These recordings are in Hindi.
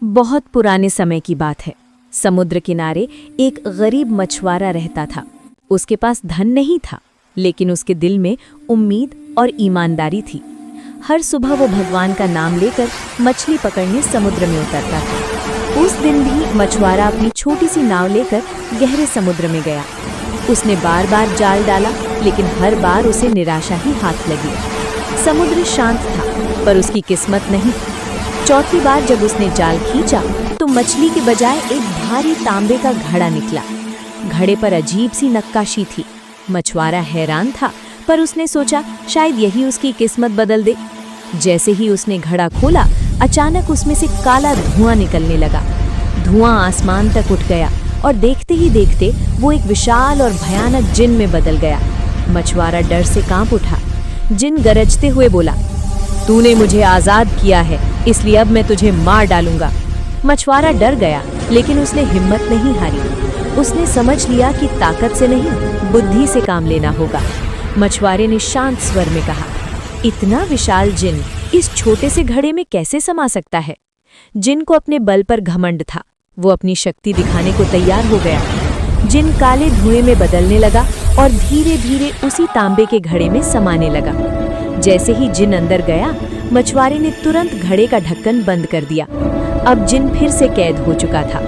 बहुत पुराने समय की बात है। समुद्र किनारे एक गरीब मछुआरा रहता था। उसके पास धन नहीं था, लेकिन उसके दिल में उम्मीद और ईमानदारी थी। हर सुबह वो भगवान का नाम लेकर मछली पकड़ने समुद्र में उतरता था। उस दिन भी मछुआरा अपनी छोटी सी नाव लेकर गहरे समुद्र में गया। उसने बार बार जाल डाला, लेकिन हर बार उसे निराशा ही हाथ लगी। समुद्र शांत था, पर उसकी किस्मत नहीं। चौथी बार जब उसने जाल खींचा तो मछली के बजाय एक भारी तांबे का घड़ा निकला। घड़े पर अजीब सी नक्काशी थी। मछुआरा हैरान था, पर उसने सोचा शायद यही उसकी किस्मत बदल दे। जैसे ही उसने घड़ा खोला, अचानक उसमें से काला धुआं निकलने लगा। धुआं आसमान तक उठ गया और देखते ही देखते वो एक विशाल और भयानक जिन में बदल गया। मछुआरा डर से कांप उठा। जिन गरजते हुए बोला, तूने मुझे आजाद किया है, इसलिए अब मैं तुझे मार डालूंगा। मछुआरा डर गया, लेकिन उसने हिम्मत नहीं हारी। उसने समझ लिया कि ताकत से नहीं, बुद्धि से काम लेना होगा। मछुआरे ने शांत स्वर में कहा, इतना विशाल जिन इस छोटे से घड़े में कैसे समा सकता है? जिन को अपने बल पर घमंड था। वो अपनी शक्ति दिखाने को तैयार हो गया। जिन काले धुएं में बदलने लगा और धीरे धीरे उसी तांबे के घड़े में समाने लगा। जैसे ही जिन अंदर गया, मछुआरे ने तुरंत घड़े का ढक्कन बंद कर दिया। अब जिन फिर से कैद हो चुका था।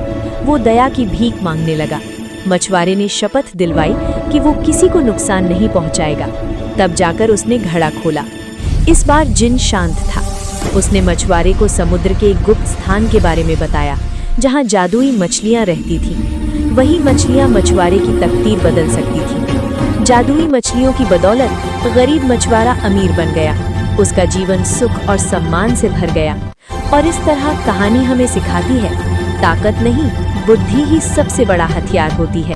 वो दया की भीख मांगने लगा। मछुआरे ने शपथ दिलवाई कि वो किसी को नुकसान नहीं पहुंचाएगा। तब जाकर उसने घड़ा खोला। इस बार जिन शांत था। उसने मछुआरे को समुद्र के एक गुप्त स्थान के बारे में बताया, जहां जादुई मछलियां रहती थीं। वही मछलियां मछुआरे की तकदीर बदल सकती थीं। जादुई मछलियों की बदौलत गरीब मछुआरा अमीर बन गया। उसका जीवन सुख और सम्मान से भर गया। और इस तरह कहानी हमें सिखाती है, ताकत नहीं, बुद्धि ही सबसे बड़ा हथियार होती है।